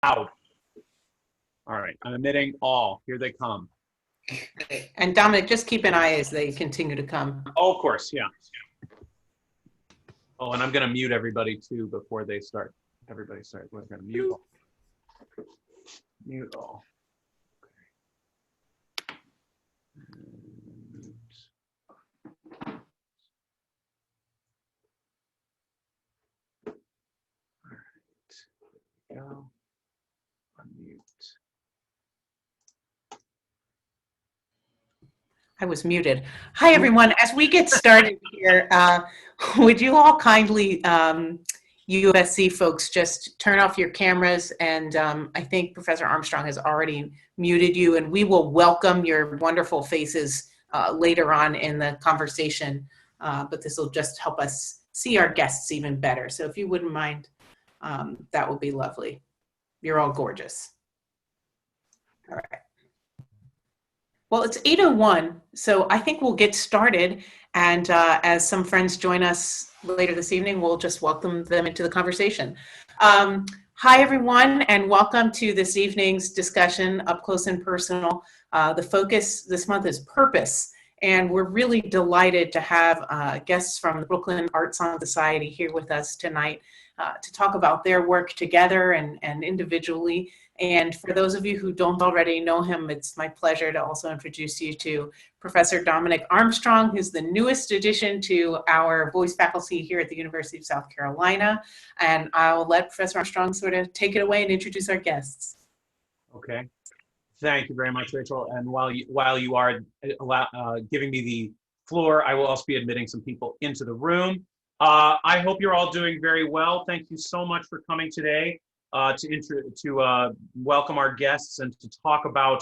Loud. All right, I'm emitting all. Here they come. And Dominic, just keep an eye as they continue to come. Oh, of course, yeah. Oh, and I'm going to mute everybody too before they start. Everybody start. We're going to mute all. Mute all. Okay. All right. Go. Unmute. I was muted. Hi, everyone. As we get started here, would you all kindly, USC folks, just turn off your cameras? And I think Professor Armstrong has already muted you, and we will welcome your wonderful faces later on in the conversation. But this will just help us see our guests even better. So if you wouldn't mind, that would be lovely. You're all gorgeous. All right. Well, it's 8:01, so I think we'll get started. And as some friends join us later this evening, we'll just welcome them into the conversation. Hi, everyone, and welcome to this evening's discussion, Up Close and Personal. The focus this month is purpose, and we're really delighted to have guests from the Brooklyn Art Song Society here with us tonight to talk about their work together and individually. And for those of you who don't already know him, it's my pleasure to also introduce you to Professor Dominic Armstrong, who's the newest addition to our voice faculty here at the University of South Carolina. And I'll let Professor Armstrong sort of take it away and introduce our guests. Okay. Thank you very much, Rachel. And while you are giving me the floor, I will also be admitting some people into the room. I hope you're all doing very well. Thank you so much for coming today. To welcome our guests and to talk about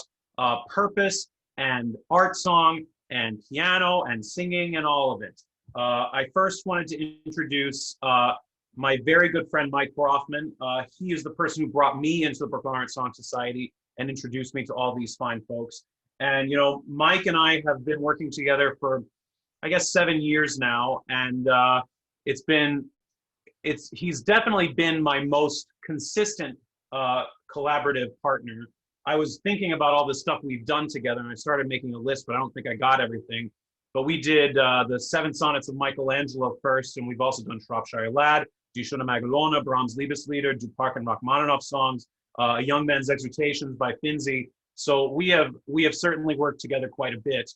purpose and art song and piano and singing and all of it. I first wanted to introduce my very good friend, Mike Brofman. He is the person who brought me into the Brooklyn Art Song Society and introduced me to all these fine folks. And, you know, Mike and I have been working together for, I guess, 7 years now. And he's definitely been my most consistent collaborative partner. I was thinking about all the stuff we've done together, and I started making a list, but I don't think I got everything. But we did the 7 sonnets of Michelangelo first, and we've also done Shropshire Lad, Die Schöne Magelone, Brahms' Liebeslieder, Duparc and Rachmaninoff songs, A Young Man's Exhortations by Finzi. So we have certainly worked together quite a bit.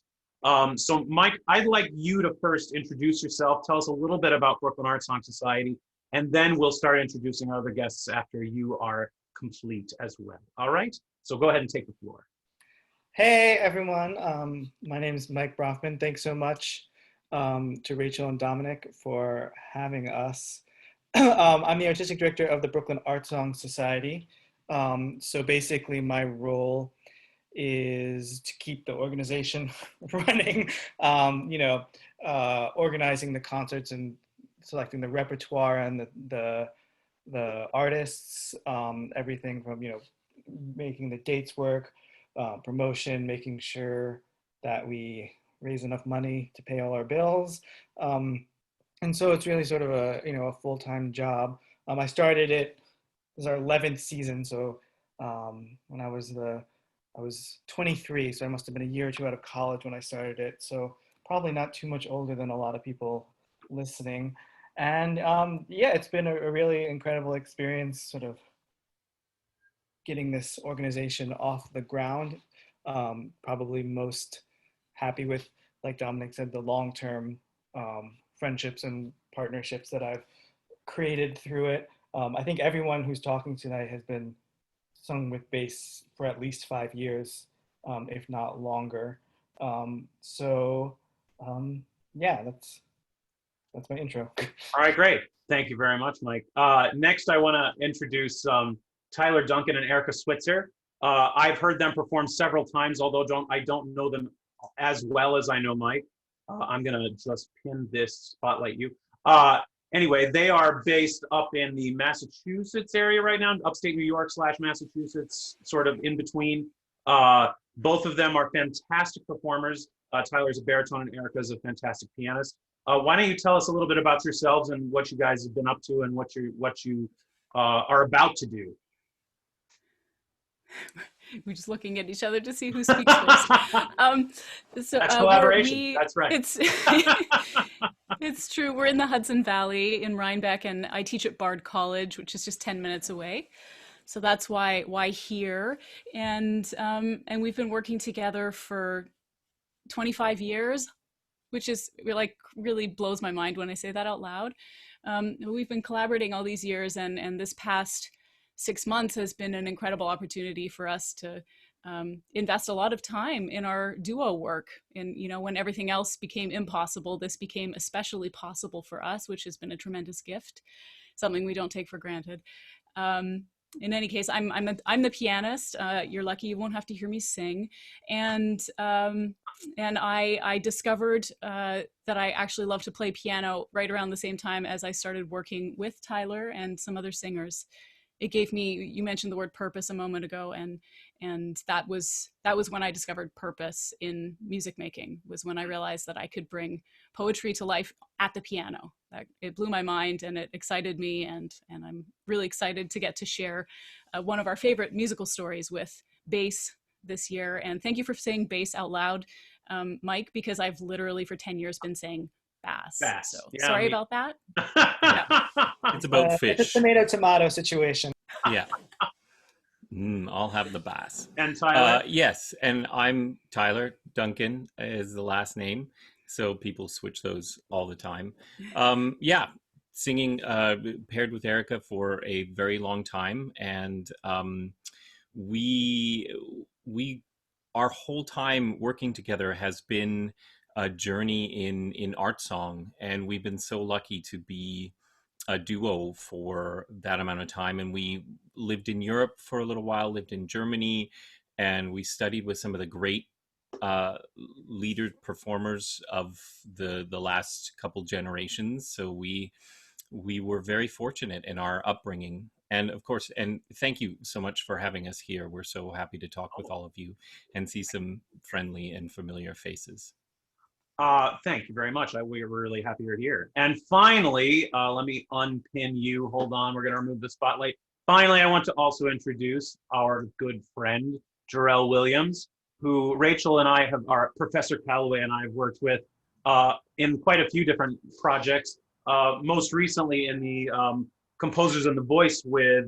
So Mike, I'd like you to first introduce yourself, tell us a little bit about Brooklyn Art Song Society, and then we'll start introducing our other guests after you are complete as well. All right? So go ahead and take the floor. Hey, everyone. My name is Mike Brofman. Thanks so much to Rachel and Dominic for having us. I'm the artistic director of the Brooklyn Art Song Society. So basically my role is to keep the organization running, organizing the concerts and selecting the repertoire and the artists, everything from, making the dates work, promotion, making sure that we raise enough money to pay all our bills. And so it's really sort of a full-time job. I started it, this is our 11th season. So when I was 23, so I must have been a year or two out of college when I started it. So probably not too much older than a lot of people listening. And it's been a really incredible experience sort of getting this organization off the ground. Probably most happy with, like Dominic said, the long-term friendships and partnerships that I've created through it. I think everyone who's talking tonight has been sung with bass for at least 5 years, if not longer. That's my intro. All right, great. Thank you very much, Mike. Next, I want to introduce Tyler Duncan and Erika Switzer. I've heard them perform several times, although I don't know them as well as I know Mike. I'm going to just pin this, spotlight you. Anyway, they are based up in the Massachusetts area right now, upstate New York / Massachusetts, sort of in between. Both of them are fantastic performers. Tyler's a baritone and Erika's a fantastic pianist. Why don't you tell us a little bit about yourselves and what you guys have been up to and what you are about to do? We're just looking at each other to see who speaks first. That's collaboration. That's right. It's it's true. We're in the Hudson Valley in Rhinebeck, and I teach at Bard College, which is just 10 minutes away. So that's why here. And we've been working together for 25 years, which is like really blows my mind when I say that out loud. We've been collaborating all these years, and this past 6 months has been an incredible opportunity for us to invest a lot of time in our duo work. And, you know, when everything else became impossible, this became especially possible for us, which has been a tremendous gift, something we don't take for granted. In any case, I'm the pianist. You're lucky you won't have to hear me sing. And I discovered that I actually love to play piano right around the same time as I started working with Tyler and some other singers. It gave me, you mentioned the word purpose a moment ago, and that was when I discovered purpose in music making, was when I realized that I could bring poetry to life at the piano. It blew my mind and it excited me, and I'm really excited to get to share one of our favorite musical stories with bass this year. And thank you for saying bass out loud, Mike, because I've literally for 10 years been saying bass. So yeah, sorry about that. Yeah. It's about fish. It's a tomato situation. Yeah. I'll have the bass. And Tyler? Yes, and I'm Tyler. Duncan is the last name, so people switch those all the time. Yeah, singing paired with Erika for a very long time, and we our whole time working together has been a journey in art song, and we've been so lucky to be a duo for that amount of time. And we lived in Europe for a little while, lived in Germany, and we studied with some of the great leader performers of the last couple generations. So we were very fortunate in our upbringing. And of course, and thank you so much for having us here. We're so happy to talk with all of you and see some friendly and familiar faces. Thank you very much. We're really happy you're here. And finally, let me unpin you. Hold on, we're going to remove the spotlight. Finally, I want to also introduce our good friend, Jarrell Williams, who Rachel and I our Professor Calloway and I have worked with in quite a few different projects. Most recently in the Composers and the Voice with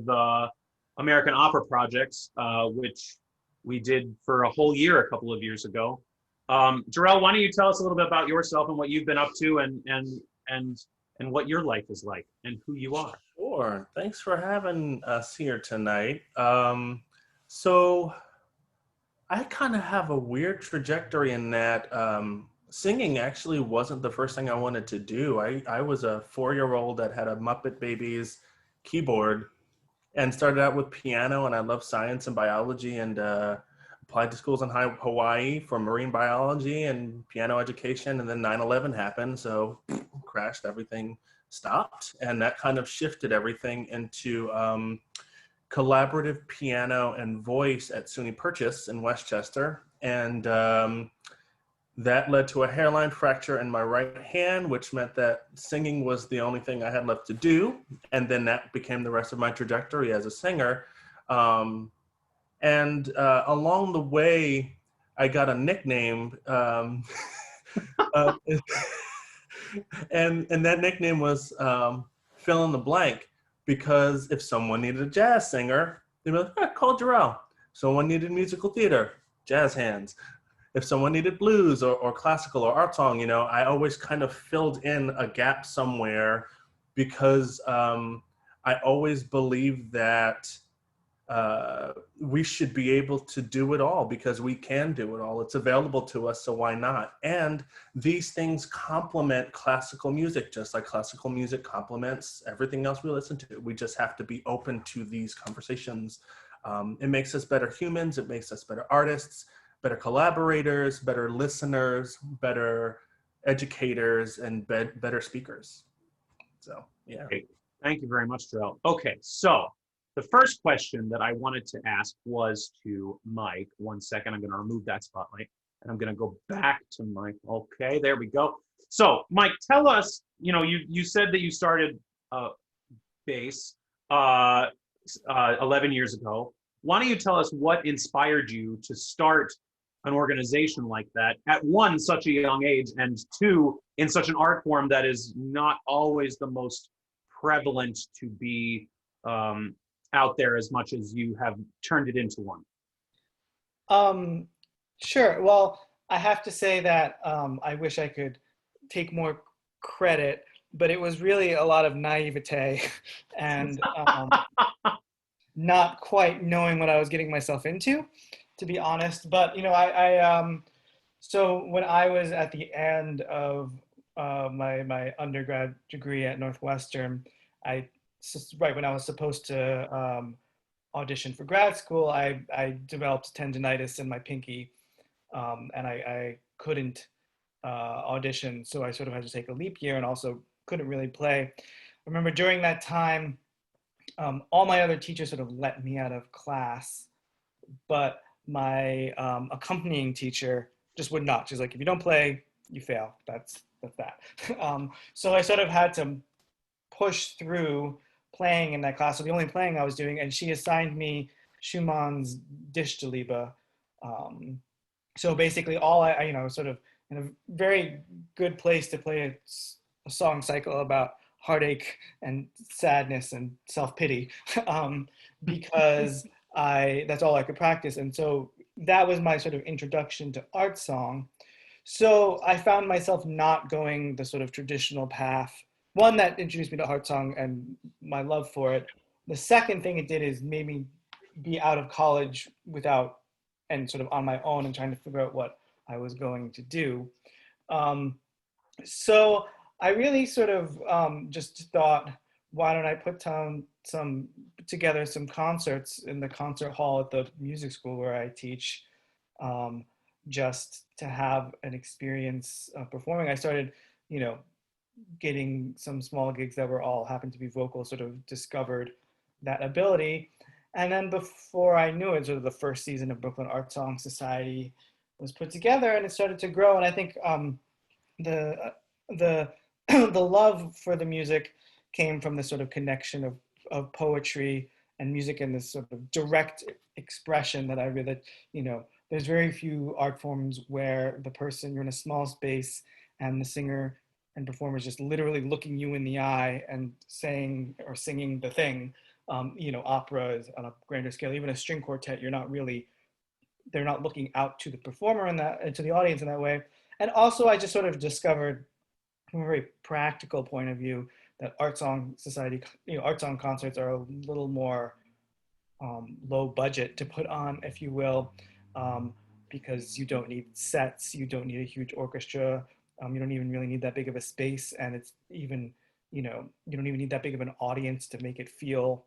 American Opera projects, which we did for a whole year a couple of years ago. Jorell, why don't you tell us a little bit about yourself and what you've been up to, and what your life is like and who you are? Sure. Thanks for having us here tonight. So I kind of have a weird trajectory in that singing actually wasn't the first thing I wanted to do. I was a 4-year-old that had a Muppet Babies keyboard and started out with piano, and I love science and biology, and applied to schools in Hawaii for marine biology and piano education, and then 9/11 happened, so crashed, everything stopped, and that kind of shifted everything into collaborative piano and voice at SUNY Purchase in Westchester, and that led to a hairline fracture in my right hand, which meant that singing was the only thing I had left to do, and then that became the rest of my trajectory as a singer. And along the way, I got a nickname, and that nickname was fill in the blank, because if someone needed a jazz singer, they'd be like, call Jarrell. Someone needed musical theater, jazz hands. If someone needed blues or classical or art song, you know, I always kind of filled in a gap somewhere, because I always believed that we should be able to do it all, because we can do it all. It's available to us, so why not? And these things complement classical music, just like classical music complements everything else we listen to. We just have to be open to these conversations. It makes us better humans. It makes us better artists, better collaborators, better listeners, better educators, and better speakers. So, yeah. Great. Thank you very much, Jarrell. Okay, so the first question that I wanted to ask was to Mike. 1 second, I'm going to remove that spotlight, and I'm going to go back to Mike. Okay, there we go. So, Mike, tell us, you know, you said that you started bass 11 years ago. why don't you tell us what inspired you to start an organization like that at one, such a young age, and two, in such an art form that is not always the most prevalent to be out there as much as you have turned it into one? Sure. Well, I have to say that I wish I could take more credit, but it was really a lot of naivete and not quite knowing what I was getting myself into, to be honest. But so when I was at the end of my undergrad degree at Northwestern, right when I was supposed to audition for grad school, I developed tendinitis in my pinky, and I couldn't audition, so I sort of had to take a leap year and also couldn't really play. I remember during that time, all my other teachers sort of let me out of class, but my accompanying teacher just would not. She's like, if you don't play, you fail. That's that. So I sort of had to push through playing in that class. So the only playing I was doing, and she assigned me Schumann's Dichterliebe. So basically all I sort of in a very good place to play a song cycle about heartache and sadness and self-pity, because that's all I could practice. And so that was my sort of introduction to art song. So I found myself not going the sort of traditional path. One, that introduced me to art song and my love for it. The second thing it did is made me be out of college without, and sort of on my own and trying to figure out what I was going to do. So I really sort of just thought, why don't I put together some concerts in the concert hall at the music school where I teach, just to have an experience performing. I started, getting some small gigs that were all happened to be vocal, sort of discovered that ability. And then before I knew it, sort of the first season of Brooklyn Art Song Society was put together, and it started to grow. And I think the the love for the music came from this sort of connection of poetry and music and this sort of direct expression that I really, there's very few art forms where the person, you're in a small space and the singer and performer is just literally looking you in the eye and saying or singing the thing. Opera is on a grander scale. Even a string quartet, they're not looking out to the performer and to the audience in that way. And also I just sort of discovered from a very practical point of view that art song society, art song concerts are a little more low budget to put on, if you will, because you don't need sets, you don't need a huge orchestra, you don't even really need that big of a space, and it's even, you don't even need that big of an audience to make it feel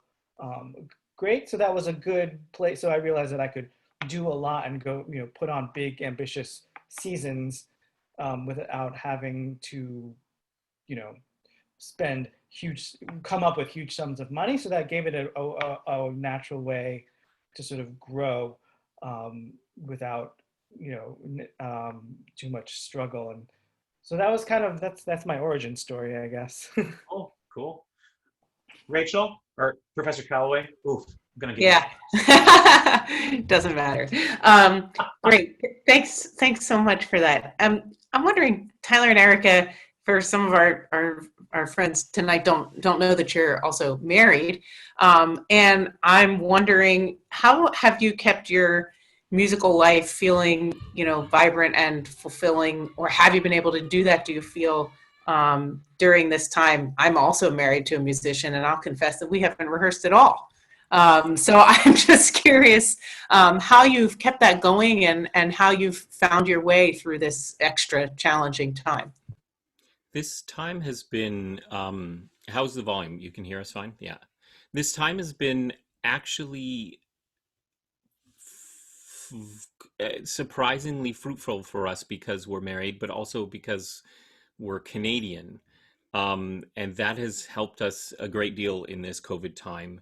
great. So that was a good place. So I realized that I could do a lot and go, put on big, ambitious seasons without having to, come up with huge sums of money. So that gave it a natural way to sort of grow without, too much struggle. And so that was kind of, that's my origin story, I guess. Oh, cool. Rachel or Professor Calloway? Oof, I'm gonna get Doesn't matter. Great. Thanks so much for that. I'm wondering, Tyler and Erika, for some of our friends tonight don't know that you're also married, and I'm wondering, how have you kept your musical life feeling, vibrant and fulfilling, or have you been able to do that? Do you feel during this time? I'm also married to a musician, and I'll confess that we haven't rehearsed at all. So I'm just curious how you've kept that going and how you've found your way through this extra challenging time. This time has been, how's the volume? You can hear us fine? Yeah. This time has been actually surprisingly fruitful for us because we're married, but also because we're Canadian. And that has helped us a great deal in this COVID time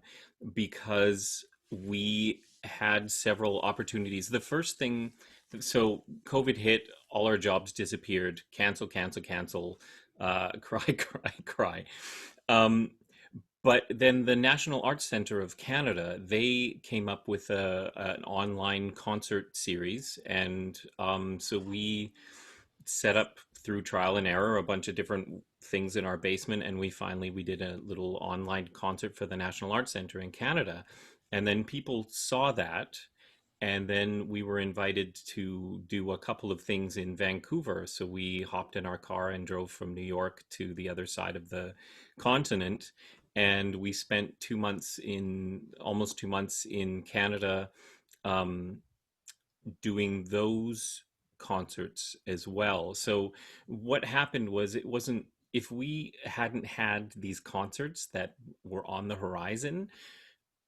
because we had several opportunities. The first thing, so COVID hit, all our jobs disappeared, cancel, cry. But then the National Arts Centre of Canada, they came up with an online concert series. And so we set up through trial and error a bunch of different things in our basement. And we did a little online concert for the National Arts Centre in Canada. And then people saw that. And then we were invited to do a couple of things in Vancouver. So we hopped in our car and drove from New York to the other side of the continent. And we spent almost 2 months in Canada, doing those concerts as well. So what happened was, if we hadn't had these concerts that were on the horizon,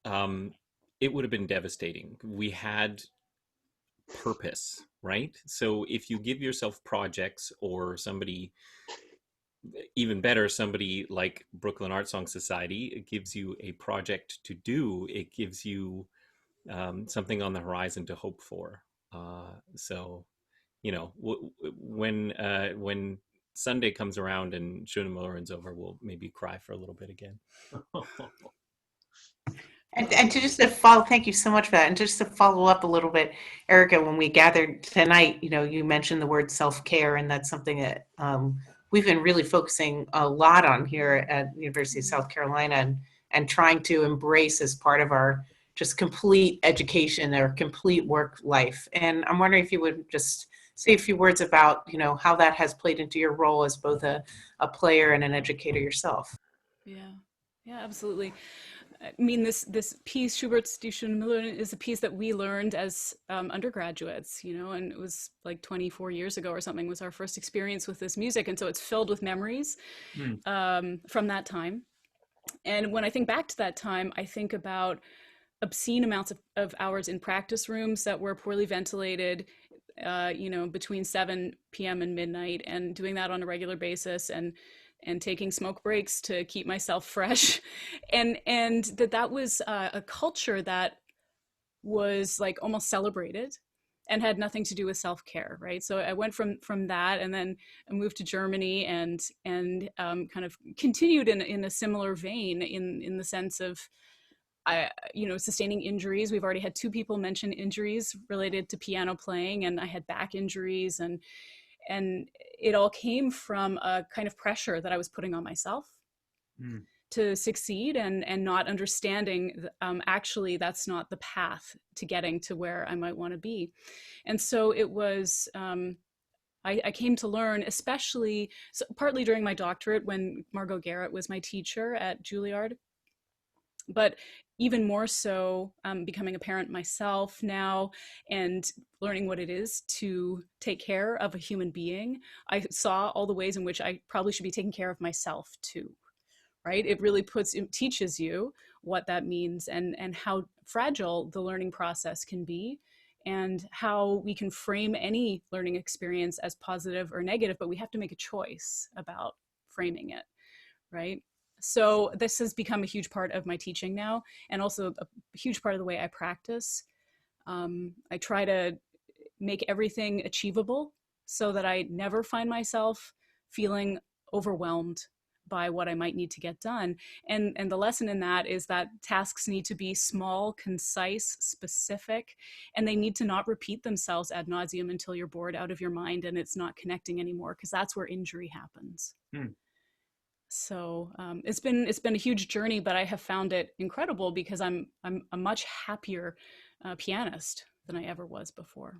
it would have been devastating. We had purpose, right? So if you give yourself projects, or even better, somebody like Brooklyn Art Song Society, it gives you a project to do. It gives you something on the horizon to hope for. So, when Sunday comes around and Schunemohren's over, we'll maybe cry for a little bit again. And to just to follow, thank you so much for that. And just to follow up a little bit, Erika, when we gathered tonight, you mentioned the word self-care, and that's something that we've been really focusing a lot on here at the University of South Carolina, and trying to embrace as part of our just complete education or complete work life. And I'm wondering if you would just say a few words about, how that has played into your role as both a player and an educator yourself. Yeah, absolutely. I mean, this piece, Schubert's Die Schunemohren, is a piece that we learned as undergraduates, and it was like 24 years ago or something was our first experience with this music. And so it's filled with memories from that time. And when I think back to that time, I think about obscene amounts of hours in practice rooms that were poorly ventilated, between 7 p.m. and midnight, and doing that on a regular basis, and taking smoke breaks to keep myself fresh. And that was a culture that was like almost celebrated and had nothing to do with self-care, right? So I went from that, and then I moved to Germany, and kind of continued in a similar vein, in the sense of, sustaining injuries. We've already had 2 people mention injuries related to piano playing, and I had back injuries, and it all came from a kind of pressure that I was putting on myself to succeed, and not understanding actually that's not the path to getting to where I might want to be. And so it was, I came to learn, especially partly during my doctorate when Margot Garrett was my teacher at Juilliard, but even more so becoming a parent myself now, and learning what it is to take care of a human being. I saw all the ways in which I probably should be taking care of myself too, right? It really teaches you what that means, and how fragile the learning process can be, and how we can frame any learning experience as positive or negative, but we have to make a choice about framing it, right? So this has become a huge part of my teaching now, and also a huge part of the way I practice. I try to make everything achievable so that I never find myself feeling overwhelmed by what I might need to get done. And the lesson in that is that tasks need to be small, concise, specific, and they need to not repeat themselves ad nauseum until you're bored out of your mind and it's not connecting anymore, because that's where injury happens. So it's been a huge journey, but I have found it incredible, because I'm a much happier pianist than I ever was before.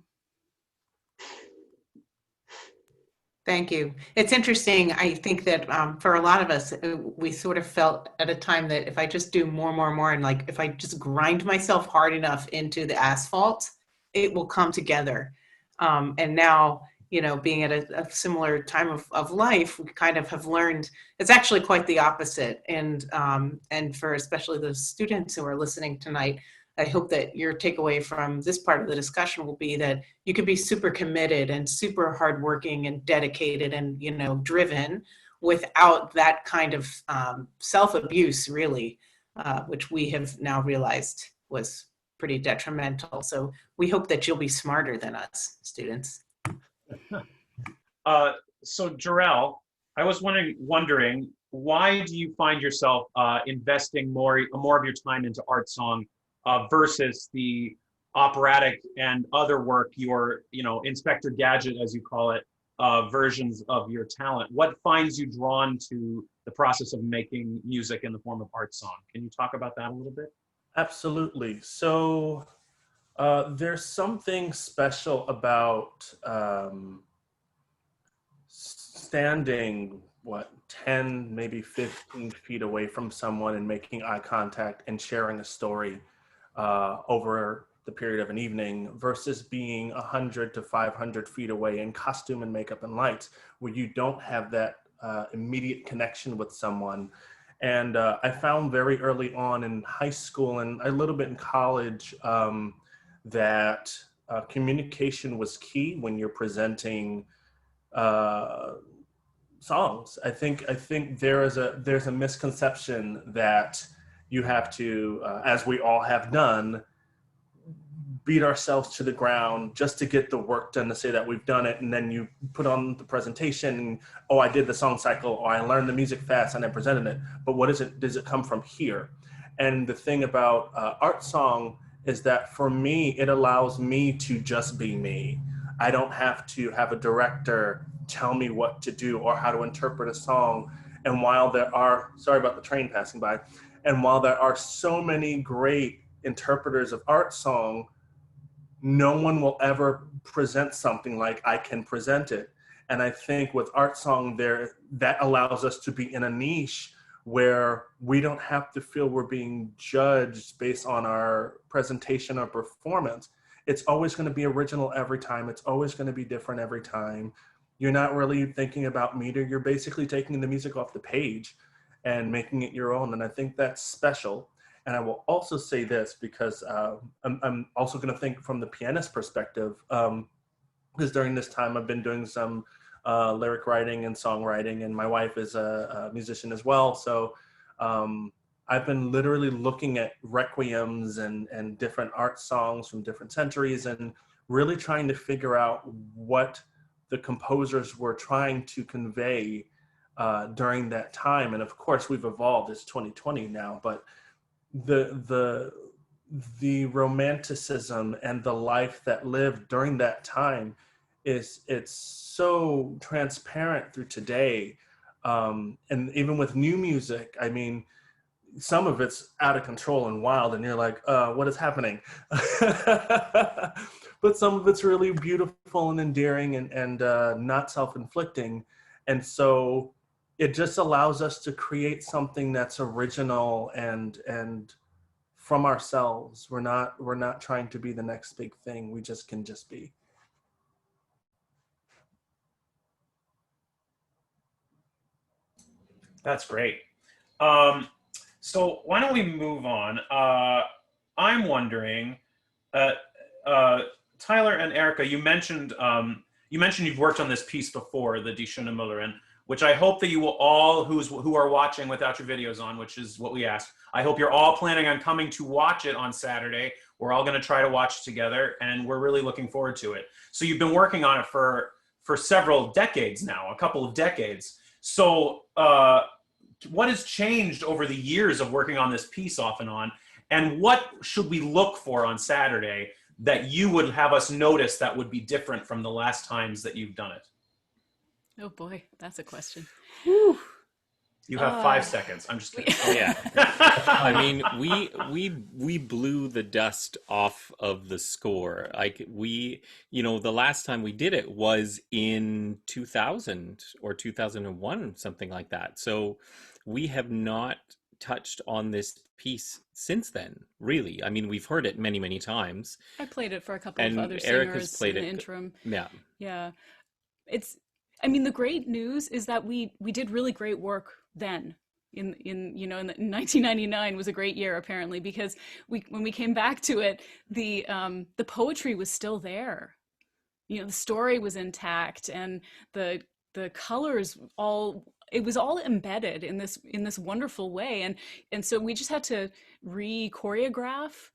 Thank you. It's interesting. I think that for a lot of us, we sort of felt at a time that if I just do more, and like if I just grind myself hard enough into the asphalt, it will come together. And now, being at a similar time of life, we kind of have learned it's actually quite the opposite. And for especially the students who are listening tonight, I hope that your takeaway from this part of the discussion will be that you can be super committed and super hardworking and dedicated and, driven without that kind of self-abuse, really, which we have now realized was pretty detrimental. So we hope that you'll be smarter than us, students. So Jarrell, I was wondering, why do you find yourself investing more of your time into art song versus the operatic and other work, your, Inspector Gadget, as you call it, versions of your talent? What finds you drawn to the process of making music in the form of art song? Can you talk about that a little bit? Absolutely. So there's something special about standing, 10, maybe 15 feet away from someone and making eye contact and sharing a story over the period of an evening versus being 100 to 500 feet away in costume and makeup and lights, where you don't have that immediate connection with someone. And I found very early on in high school and a little bit in college that communication was key when you're presenting songs. I think there's a misconception that you have to, as we all have done, beat ourselves to the ground just to get the work done to say that we've done it, and then you put on the presentation and, oh, I did the song cycle, or I learned the music fast and I presented it. But what is it? Does it come from here? And the thing about art song is that for me, it allows me to just be me. I don't have to have a director tell me what to do or how to interpret a song. And while there are, sorry about the train passing by, and while there are so many great interpreters of art song, no one will ever present something like I can present it. And I think with art song there, that allows us to be in a niche where we don't have to feel we're being judged based on our presentation or performance. It's always going to be original every time. It's always going to be different every time. You're not really thinking about meter. You're basically taking the music off the page and making it your own. And I think that's special. And I will also say this, because I'm also going to think from the pianist perspective, because during this time I've been doing some lyric writing and songwriting, and my wife is a musician as well. So I've been literally looking at requiems and different art songs from different centuries and really trying to figure out what the composers were trying to convey during that time. And of course we've evolved, it's 2020 now, but the romanticism and the life that lived during that time it's so transparent through today. And even with new music, I mean, some of it's out of control and wild and you're like, what is happening? But some of it's really beautiful and endearing and not self-inflicting. And so it just allows us to create something that's original and from ourselves. We're not trying to be the next big thing. We just can just be. That's great. So why don't we move on? I'm wondering, Tyler and Erika, you mentioned you've worked on this piece before, the Die Schöne Müllerin, which I hope that you will all, who are watching without your videos on, which is what we asked. I hope you're all planning on coming to watch it on Saturday. We're all going to try to watch it together, and we're really looking forward to it. So you've been working on it for several decades now, a couple of decades. So what has changed over the years of working on this piece off and on, and what should we look for on Saturday that you would have us notice that would be different from the last times that you've done it? Oh boy, that's a question. Whew. You have 5 seconds. I'm just kidding. Yeah. I mean, we blew the dust off of the score. Like the last time we did it was in 2000 or 2001, something like that. So we have not touched on this piece since then, really. I mean, we've heard it many, many times. I played it for a couple of other Erika's singers played in the it. interim. Yeah. Yeah. I mean, the great news is that we did really great work then. In 1999 was a great year apparently, because when we came back to it, the poetry was still there. The story was intact, and the colors it was all embedded in this wonderful way, and so we just had to re-choreograph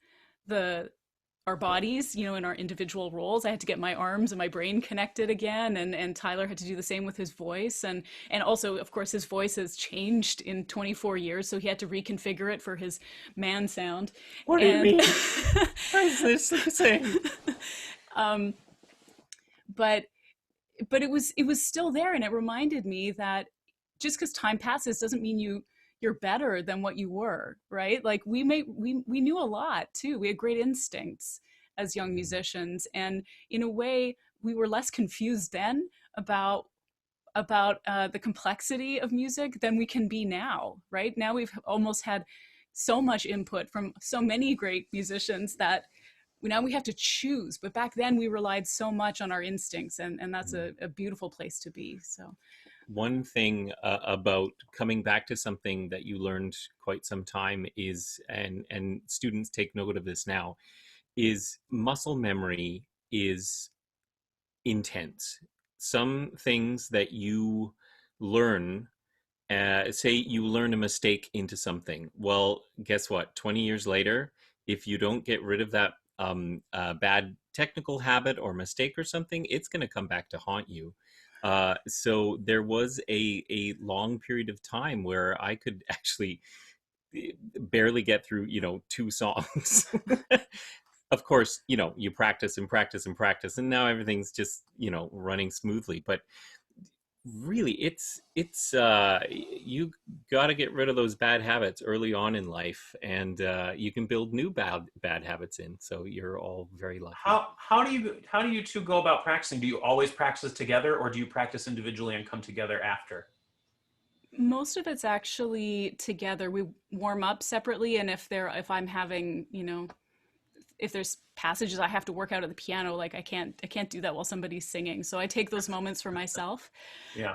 our bodies, you know, in our individual roles. I had to get my arms and my brain connected again, and Tyler had to do the same with his voice, and also, of course, his voice has changed in 24 years, so he had to reconfigure it for his man sound. What do you mean? What is this saying? But it was still there, and it reminded me that just because time passes doesn't mean you're better than what you were, right? Like we knew a lot too. We had great instincts as young musicians, and in a way we were less confused then about the complexity of music than we can be now, right? Now we've almost had so much input from so many great musicians that now we have to choose. But back then we relied so much on our instincts, and that's a beautiful place to be. So one thing about coming back to something that you learned quite some time is, and students take note of this now, is muscle memory is intense. Some things that you learn, say you learn a mistake into something. Well, guess what? 20 years later, if you don't get rid of that bad technical habit or mistake or something, it's going to come back to haunt you. So there was a long period of time where I could actually barely get through, 2 songs. Of course, you practice and practice and practice, and now everything's just, running smoothly. But really, it's you got to get rid of those bad habits early on in life, and you can build new bad habits in. So you're all very lucky. How do you two go about practicing? Do you always practice together, or do you practice individually and come together after? most of it's actually together. We warm up separately, and if I'm having, if there's passages I have to work out at the piano, like I can't do that while somebody's singing. So I take those moments for myself. Yeah.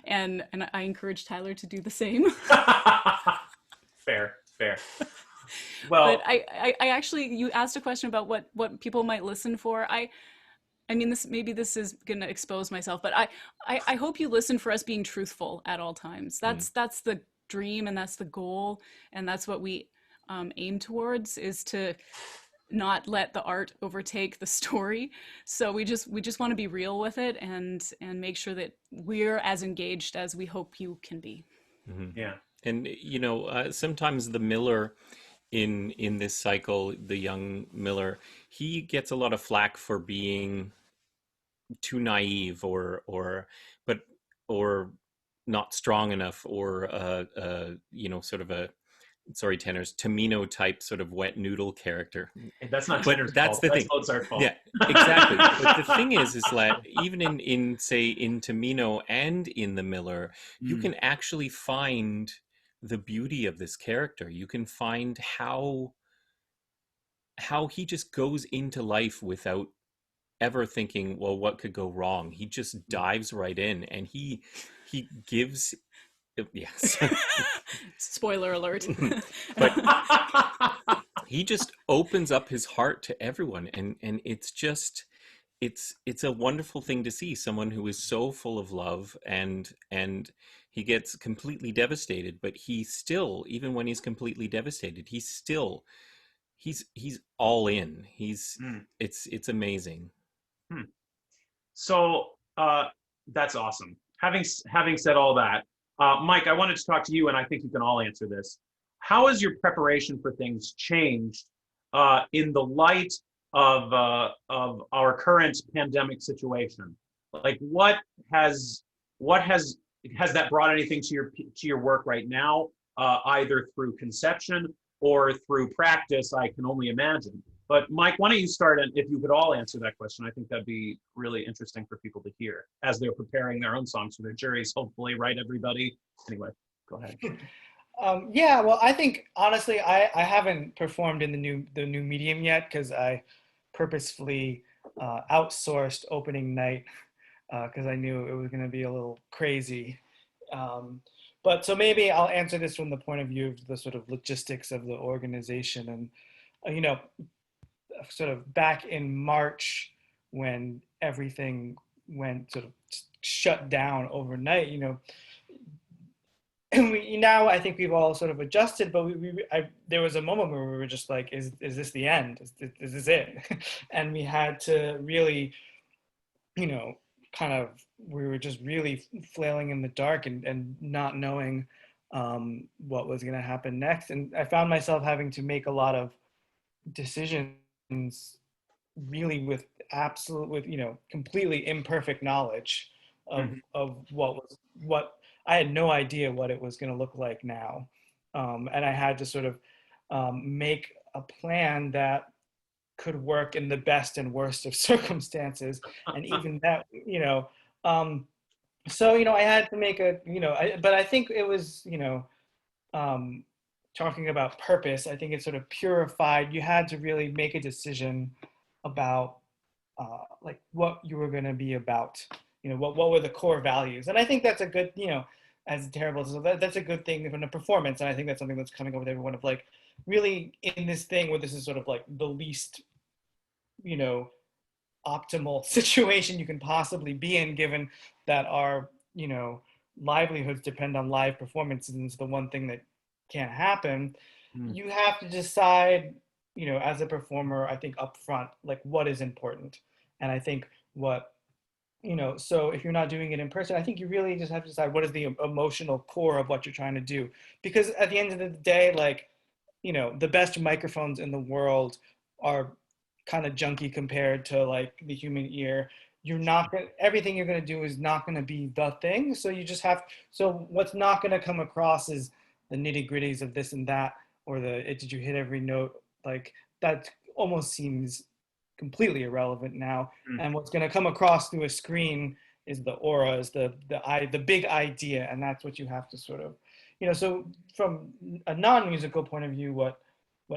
And I encourage Tyler to do the same. Fair. Well, but I actually, you asked a question about what people might listen for. I mean, this is going to expose myself, but I hope you listen for us being truthful at all times. That's the dream, and that's the goal, and that's what we aim towards, is to not let the art overtake the story. So we just want to be real with it and make sure that we're as engaged as we hope you can be. Mm-hmm. Yeah. And sometimes the Miller in this cycle, the young Miller, he gets a lot of flack for being too naive or not strong enough, or sort of a, sorry tenors, Tamino type sort of wet noodle character. That's not But Tenor's that's fault. the That's thing. Mozart's fault. Yeah, exactly. But the thing is that even in Tamino and in the Miller, you can actually find the beauty of this character. You can find how he just goes into life without ever thinking, well, what could go wrong? He just dives right in, and he gives, yes. Spoiler alert. But he just opens up his heart to everyone, and it's just it's a wonderful thing to see someone who is so full of love, and he gets completely devastated, but he still, even when he's completely devastated, he's all in. It's amazing. So that's awesome. Having said all that, Mike, I wanted to talk to you, and I think you can all answer this. How has your preparation for things changed in the light of our current pandemic situation? Like, what has that brought anything to your work right now, either through conception or through practice? I can only imagine. But Mike, why don't you start, and if you could all answer that question, I think that'd be really interesting for people to hear as they're preparing their own songs for their juries, hopefully, right, everybody? Anyway, go ahead. Yeah, well, I think, honestly, I haven't performed in the new medium yet, because I purposefully outsourced opening night because I knew it was going to be a little crazy. But so maybe I'll answer this from the point of view of the sort of logistics of the organization. And, sort of back in March, when everything went sort of shut down overnight, and now I think we've all sort of adjusted, but there was a moment where we were just like, is this the end? Is this it? And we had to really, kind of, we were just really flailing in the dark and not knowing what was going to happen next. And I found myself having to make a lot of decisions really with completely imperfect knowledge of what I had no idea what it was going to look like now. And I had to sort of make a plan that could work in the best and worst of circumstances. And even that, so, I had to make but I think it was, talking about purpose, I think it sort of purified. You had to really make a decision about like what you were going to be about, what were the core values. And I think that's a good, as terrible as that's a good thing in a performance. And I think that's something that's coming up with everyone of like, really in this thing where this is sort of like the least, optimal situation you can possibly be in, given that our, livelihoods depend on live performances, and it's the one thing that can't happen. You have to decide, as a performer, I think upfront, like what is important. And I think what, so if you're not doing it in person, I think you really just have to decide what is the emotional core of what you're trying to do. Because at the end of the day, like, the best microphones in the world are kind of junky compared to like the human ear. You're not gonna, everything you're going to do is not going to be the thing. So you just have, so what's not going to come across is the nitty gritties of this and that, or did you hit every note? Like that almost seems completely irrelevant now. And what's going to come across through a screen is the aura, is the big idea. And that's what you have to sort of, so from a non-musical point of view, what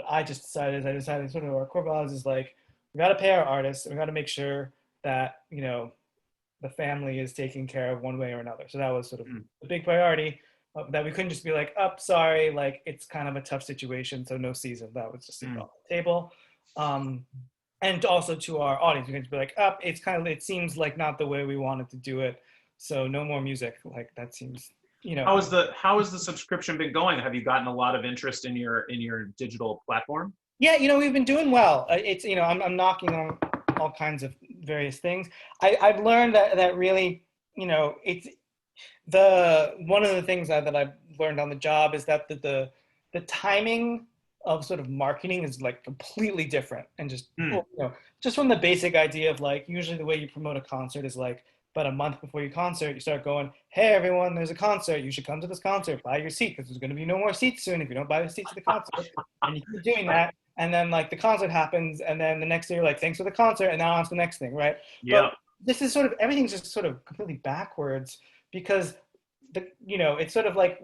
I just decided is I decided sort of our core values is like, we got to pay our artists, and we got to make sure that, the family is taken care of one way or another. So that was sort of a big priority, that we couldn't just be like, oh, sorry, like it's kind of a tough situation, so no season. That was just off the table. And also to our audience, we can just be like, oh, it seems like not the way we wanted to do it, so no more music. Like that seems, How has the subscription been going? Have you gotten a lot of interest in your digital platform? Yeah, we've been doing well. It's, I'm knocking on all kinds of various things. I've learned that really, it's one of the things that I've learned on the job is that the timing of sort of marketing is like completely different. And just, just from the basic idea of like, usually the way you promote a concert is like, about a month before your concert, you start going, hey, everyone, there's a concert. You should come to this concert. Buy your seat, because there's going to be no more seats soon if you don't buy the seats to the concert. And you keep doing that. And then, like, the concert happens. And then the next day, you're like, thanks for the concert. And now on to the next thing, right? Yeah. But this is sort of, everything's just sort of completely backwards, because, it's sort of like,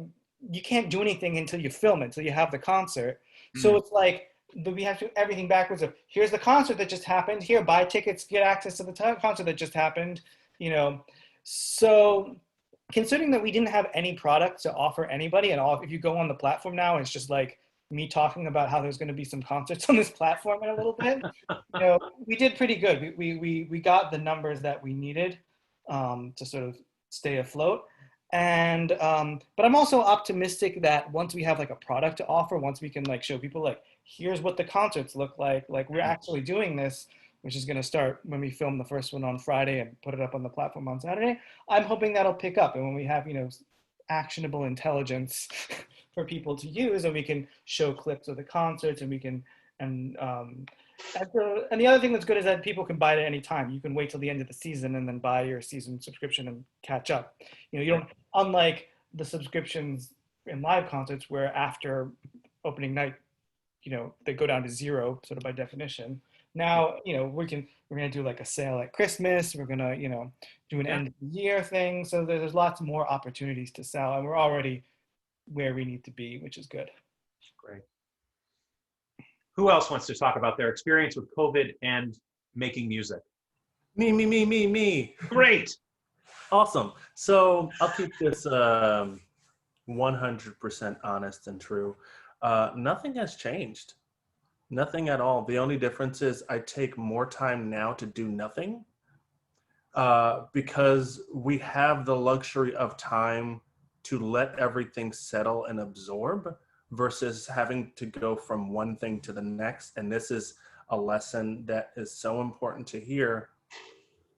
you can't do anything until you film it, until you have the concert. So it's like, we have to do everything backwards of, here's the concert that just happened. Here, buy tickets, get access to the concert that just happened. So considering that we didn't have any product to offer anybody at all, if you go on the platform now, it's just like me talking about how there's going to be some concerts on this platform in a little bit. We did pretty good. We got the numbers that we needed to sort of stay afloat. And but I'm also optimistic that once we have like a product to offer, once we can like show people like, here's what the concerts look like we're actually doing this, which is going to start when we film the first one on Friday and put it up on the platform on Saturday. I'm hoping that'll pick up. And when we have, actionable intelligence for people to use, and we can show clips of the concerts, and we can, and the other thing that's good is that people can buy it at any time. You can wait till the end of the season and then buy your season subscription and catch up. You don't, unlike the subscriptions in live concerts where after opening night, they go down to zero sort of by definition. Now, we're gonna do like a sale at Christmas. We're gonna, do an end of the year thing. So there's lots more opportunities to sell, and we're already where we need to be, which is good. Great. Who else wants to talk about their experience with COVID and making music? Me. Great. Awesome. So I'll keep this 100% honest and true. Nothing has changed. Nothing at all. The only difference is I take more time now to do nothing because we have the luxury of time to let everything settle and absorb versus having to go from one thing to the next. And this is a lesson that is so important to hear.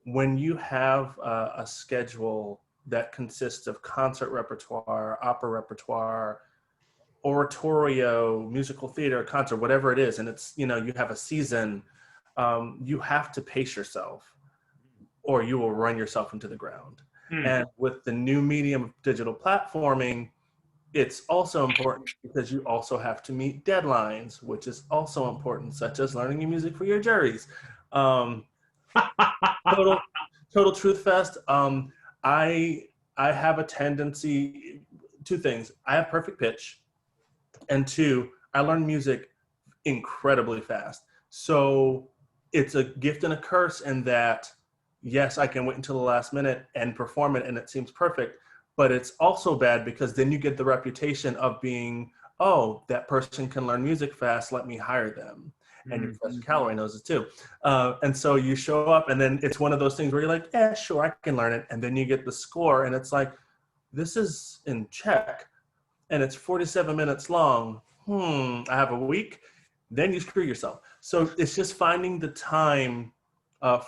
When you have a schedule that consists of concert repertoire, opera repertoire, oratorio, musical theater, concert, whatever it is, and it's, you have a season, you have to pace yourself or you will run yourself into the ground. And with the new medium of digital platforming, it's also important because you also have to meet deadlines, which is also important, such as learning your music for your juries. Total Truth Fest. I have a tendency, two things. I have perfect pitch, and two, I learn music incredibly fast. So it's a gift and a curse in that, yes, I can wait until the last minute and perform it, and it seems perfect. But it's also bad because then you get the reputation of being, oh, that person can learn music fast, let me hire them. And your Professor Calloway knows it too. And so you show up and then it's one of those things where you're like, yeah, sure, I can learn it. And then you get the score and it's like, this is in Czech and it's 47 minutes long. I have a week. Then you screw yourself. So it's just finding the time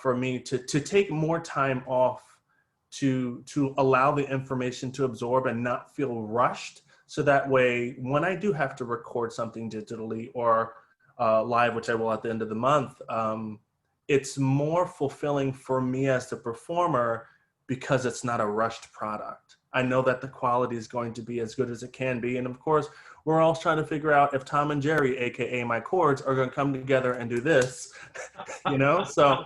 for me to take more time off to allow the information to absorb and not feel rushed. So that way, when I do have to record something digitally or live, which I will at the end of the month, it's more fulfilling for me as the performer because it's not a rushed product. I know that the quality is going to be as good as it can be. And of course, we're all trying to figure out if Tom and Jerry, AKA my chords, are going to come together and do this, So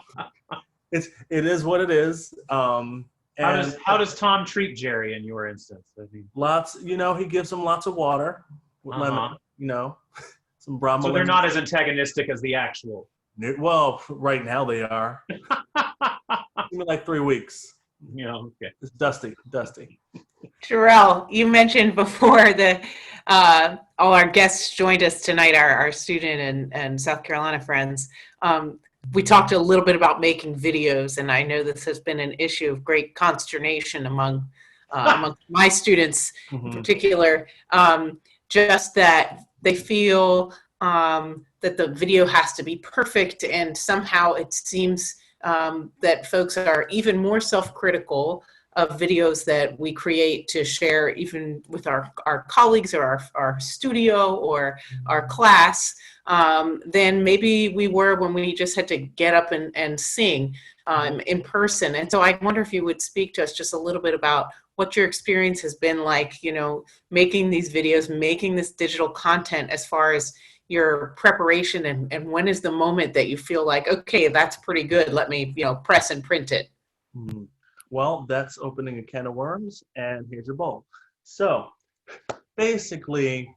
it is what it is. How does Tom treat Jerry in your instance? Lots, he gives them lots of water with lemon, some Brahma. So they're not as antagonistic as the actual. Well, right now they are. Give me like 3 weeks. Okay. It's dusty. Jarrell, you mentioned before that all our guests joined us tonight, our student and South Carolina friends. We talked a little bit about making videos, and I know this has been an issue of great consternation among my students in particular, just that they feel that the video has to be perfect, and somehow it seems that folks are even more self-critical of videos that we create to share even with our colleagues or our studio or our class than maybe we were when we just had to get up and sing in person. And so I wonder if you would speak to us just a little bit about what your experience has been like, making these videos, making this digital content as far as your preparation and when is the moment that you feel like, okay, that's pretty good, let me press and print it. Well, that's opening a can of worms, and here's your bowl. So basically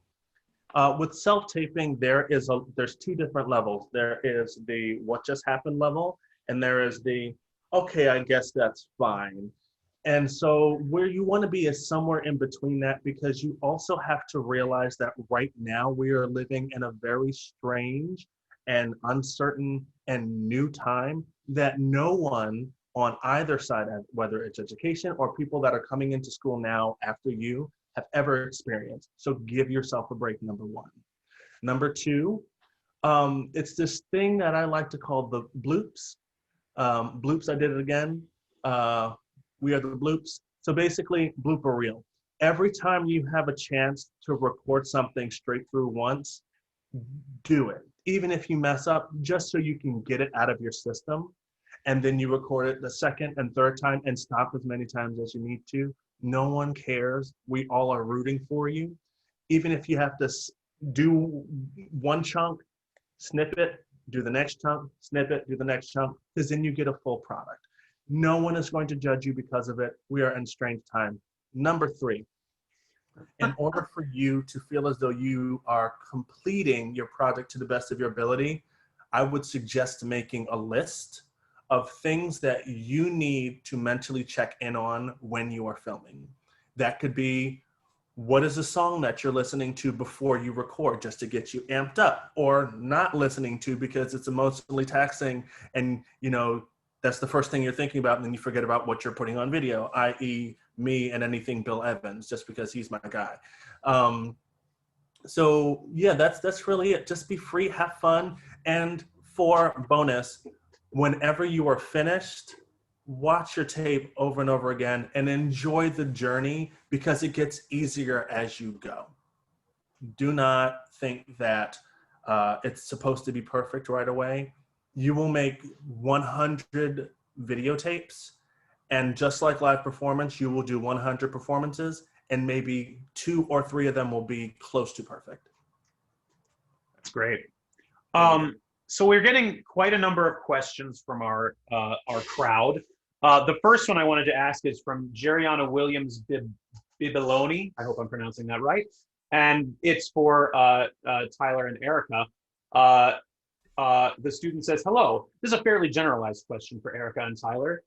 with self-taping, there's two different levels. There is the what just happened level, and there is the okay, I guess that's fine. And so where you want to be is somewhere in between that, because you also have to realize that right now we are living in a very strange and uncertain and new time that no one on either side, whether it's education or people that are coming into school now after you, have ever experienced. So give yourself a break, number one. Number two, it's this thing that I like to call the bloops. Bloops, I did it again. We are the bloops. So basically, blooper reel. Every time you have a chance to record something straight through once, do it. Even if you mess up, just so you can get it out of your system. And then you record it the second and third time and stop as many times as you need to. No one cares. We all are rooting for you. Even if you have to do one chunk, snip it, do the next chunk, snip it, do the next chunk, because then you get a full product. No one is going to judge you because of it. We are in strange time. Number three, in order for you to feel as though you are completing your project to the best of your ability, I would suggest making a list of things that you need to mentally check in on when you are filming. That could be, what is a song that you're listening to before you record just to get you amped up, or not listening to because it's emotionally taxing and that's the first thing you're thinking about, and then you forget about what you're putting on video, i.e. me and anything Bill Evans, just because he's my guy. So yeah, that's really it. Just be free, have fun. And for bonus, whenever you are finished, watch your tape over and over again and enjoy the journey, because it gets easier as you go. Do not think that it's supposed to be perfect right away. You will make 100 videotapes, and just like live performance, you will do 100 performances, and maybe 2 or 3 of them will be close to perfect. That's great. So we're getting quite a number of questions from our crowd. The first one I wanted to ask is from Jarrell Williams Bibiloni. I hope I'm pronouncing that right. And it's for Tyler and Erika. The student says, hello. This is a fairly generalized question for Erika and Tyler.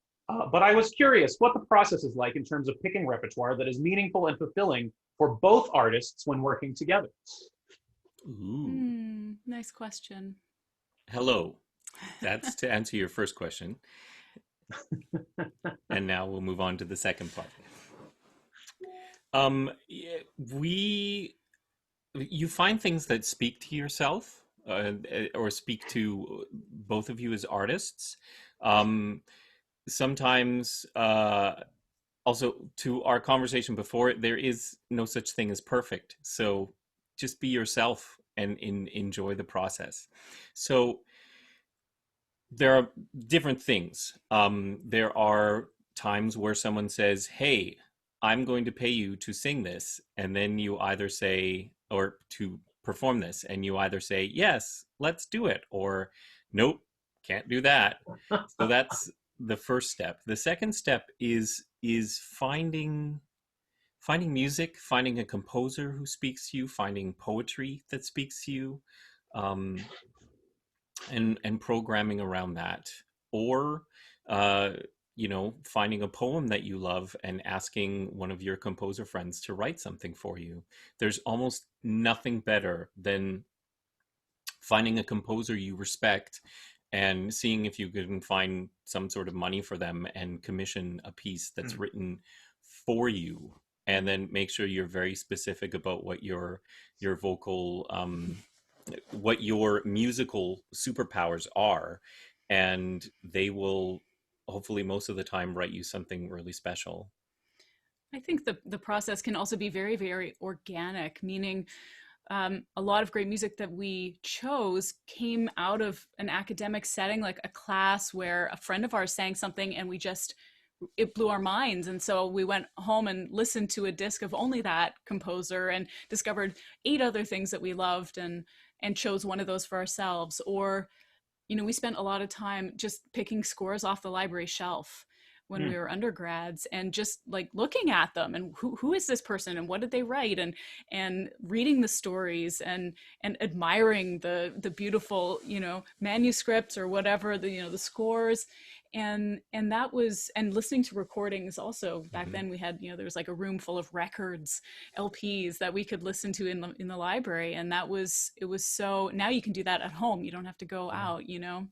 But I was curious what the process is like in terms of picking repertoire that is meaningful and fulfilling for both artists when working together. Ooh. Nice question. Hello. That's to answer your first question. And now we'll move on to the second part. You find things that speak to yourself or speak to both of you as artists. Sometimes, also to our conversation before, there is no such thing as perfect. So just be yourself and enjoy the process. So there are different things. There are times where someone says, hey, I'm going to pay you to sing this. And then you either say, or to perform this, and you either say, yes, let's do it, or nope, can't do that. So that's the first step. The second step is finding music, finding a composer who speaks to you, finding poetry that speaks to you, and programming around that, or finding a poem that you love and asking one of your composer friends to write something for you. There's almost nothing better than finding a composer you respect and seeing if you can find some sort of money for them and commission a piece that's written for you. And then make sure you're very specific about what your vocal, what your musical superpowers are. And they will hopefully most of the time write you something really special. I think the process can also be very, very organic, meaning a lot of great music that we chose came out of an academic setting, like a class where a friend of ours sang something and it blew our minds. And so we went home and listened to a disc of only that composer and discovered 8 other things that we loved and chose one of those for ourselves. Or, we spent a lot of time just picking scores off the library shelf when we were undergrads and just like looking at them and who is this person and what did they write and reading the stories and admiring the beautiful, manuscripts or whatever, the scores. And that was, and listening to recordings also. Back then we had, there was like a room full of records, LPs that we could listen to in the library. And it was so, now you can do that at home. You don't have to go out, I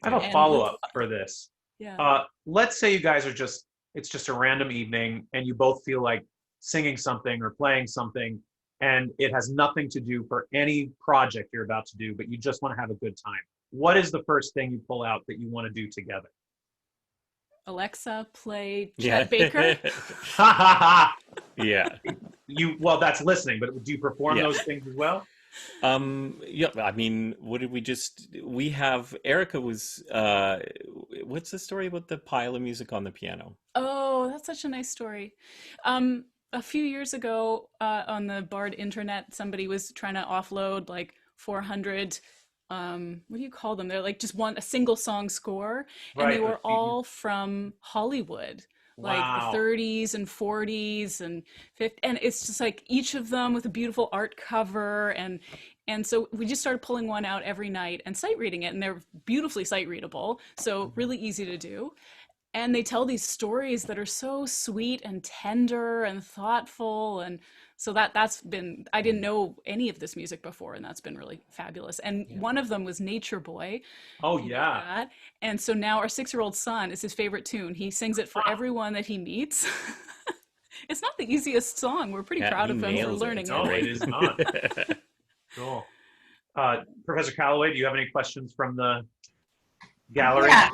have a follow-up for this. Yeah. Let's say you guys it's just a random evening and you both feel like singing something or playing something and it has nothing to do for any project you're about to do, but you just want to have a good time. What is the first thing you pull out that you want to do together? Alexa, play Chet Baker. Yeah. Well, that's listening, but do you perform those things as well? Yeah, I mean, we have, Erika was, what's the story about the pile of music on the piano? Oh, that's such a nice story. A few years ago, on the Bard internet, somebody was trying to offload like 400, what do you call them? They're like just a single song score. And they were all from Hollywood. Like the 30s and 40s and 50s, and it's just like each of them with a beautiful art cover, and so we just started pulling one out every night and sight reading it, and they're beautifully sight readable, so really easy to do. and they tell these stories that are so sweet and tender and thoughtful. And so that's been, I didn't know any of this music before, and that's been really fabulous. And one of them was Nature Boy. Oh, If you know yeah. that. And so now our 6-year-old son is his favorite tune. He sings it for everyone that he meets. It's not the easiest song. We're pretty Yeah, proud he of him for nails it. learning It's it. No, great. it is not. Cool. Professor Calloway, do you have any questions from the gallery? Yeah,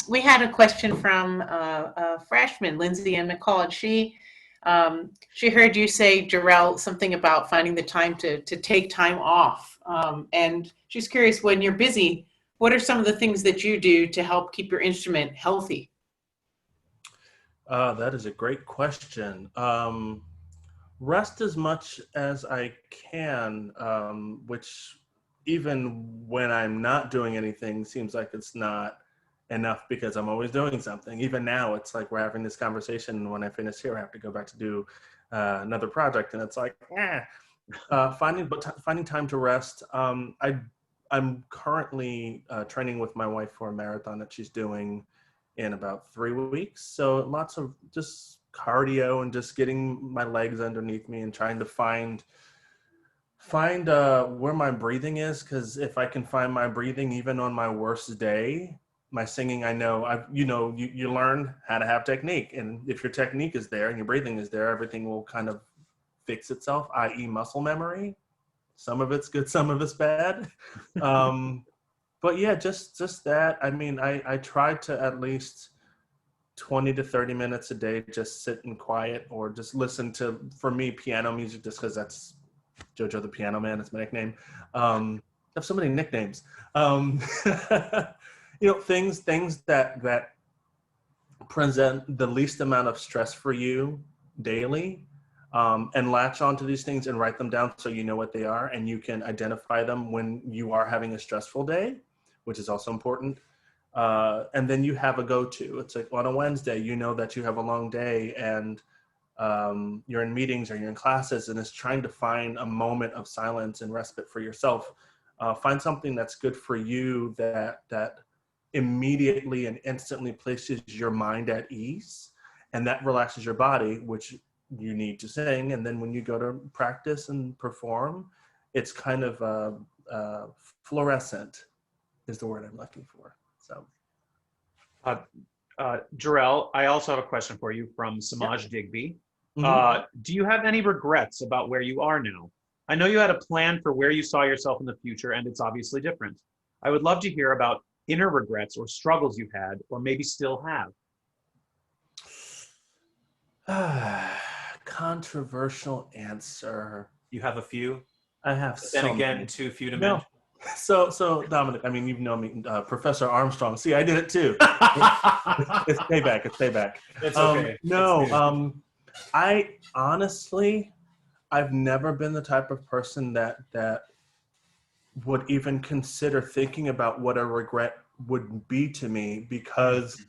we had a question from a freshman, Lindsay Ann McCall. She heard you say, Jarrell, something about finding the time to take time off. And she's curious, when you're busy, what are some of the things that you do to help keep your instrument healthy? That is a great question. Rest as much as I can, which even when I'm not doing anything seems like it's not enough because I'm always doing something. Even now, it's like we're having this conversation, and when I finish here, I have to go back to do another project, and it's like, finding time to rest. I'm currently training with my wife for a marathon that she's doing in about 3 weeks. So lots of just cardio and just getting my legs underneath me and trying to find where my breathing is. Because if I can find my breathing even on my worst day, my singing, I know, you learn how to have technique. And if your technique is there and your breathing is there, everything will kind of fix itself, i.e. muscle memory. Some of it's good, some of it's bad. But yeah, just that. I mean, I try to at least 20 to 30 minutes a day just sit in quiet or just listen to, for me, piano music, just because that's Jojo the Piano Man. It's my nickname. I have so many nicknames. Things that present the least amount of stress for you daily, and latch onto these things and write them down so you know what they are and you can identify them when you are having a stressful day, which is also important. And then you have a go-to. It's like on a Wednesday, you know that you have a long day and you're in meetings or you're in classes, and it's trying to find a moment of silence and respite for yourself. Find something that's good for you that immediately and instantly places your mind at ease, and that relaxes your body, which you need to sing. And then when you go to practice and perform, it's kind of fluorescent is the word I'm looking for. So, Jarrell, I also have a question for you from Samaj Digby. Mhm. Do you have any regrets about where you are now? I know you had a plan for where you saw yourself in the future, and it's obviously different. I would love to hear about inner regrets or struggles you had, or maybe still have. Controversial answer. You have a few, I have but so then again, many. too few to No. mention. So Dominic, I mean, you've known me, Professor Armstrong. See, I did it too. It's payback. It's payback. It's okay. No, It's new. I honestly, I've never been the type of person that would even consider thinking about what a regret would be to me, because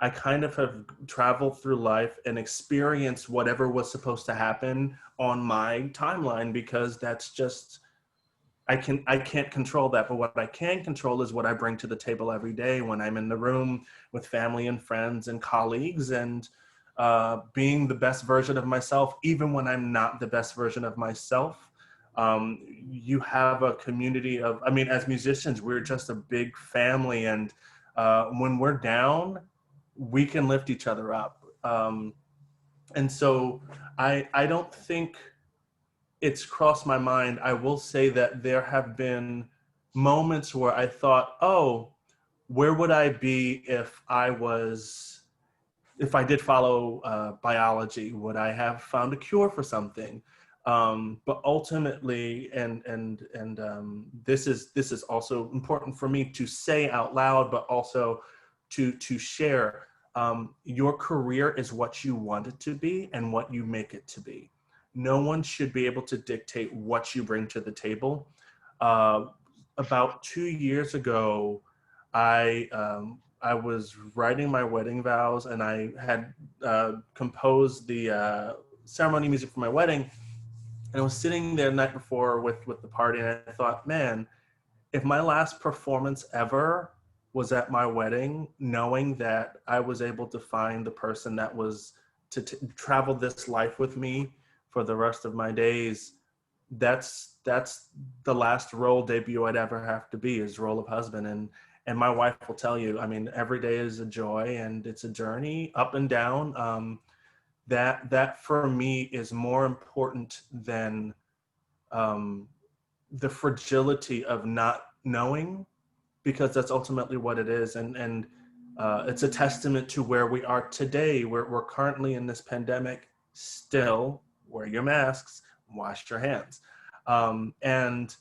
I kind of have traveled through life and experienced whatever was supposed to happen on my timeline, because that's just, I can't control that. But what I can control is what I bring to the table every day when I'm in the room with family and friends and colleagues, and being the best version of myself, even when I'm not the best version of myself. You have a community of, I mean, as musicians, we're just a big family, and when we're down, we can lift each other up. And so I don't think it's crossed my mind. I will say that there have been moments where I thought, oh, where would I be if I did follow biology? Would I have found a cure for something? But ultimately, and this is also important for me to say out loud, but also to share. Your career is what you want it to be and what you make it to be. No one should be able to dictate what you bring to the table. About 2 years ago, I was writing my wedding vows, and I had composed the ceremony music for my wedding. And I was sitting there the night before with the party, and I thought, man, if my last performance ever was at my wedding, knowing that I was able to find the person that was to travel this life with me for the rest of my days. That's the last role debut I'd ever have to be, is role of husband. And my wife will tell you, I mean, every day is a joy and it's a journey up and down. That for me is more important than the fragility of not knowing, because that's ultimately what it is. And it's a testament to where we are today. We're currently in this pandemic. Still wear your masks, wash your hands. And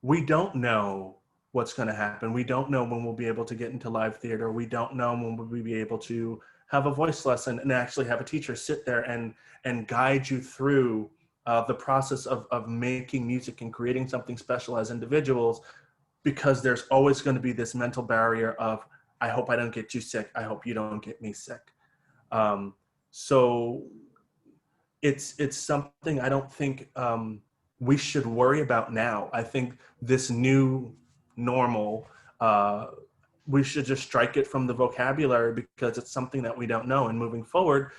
we don't know what's going to happen. We don't know when we'll be able to get into live theater. We don't know when we'll be able to have a voice lesson and actually have a teacher sit there and guide you through the process of making music and creating something special as individuals, because there's always going to be this mental barrier of, I hope I don't get you sick. I hope you don't get me sick. So it's something I don't think we should worry about now. I think this new normal, we should just strike it from the vocabulary, because it's something that we don't know. And moving forward,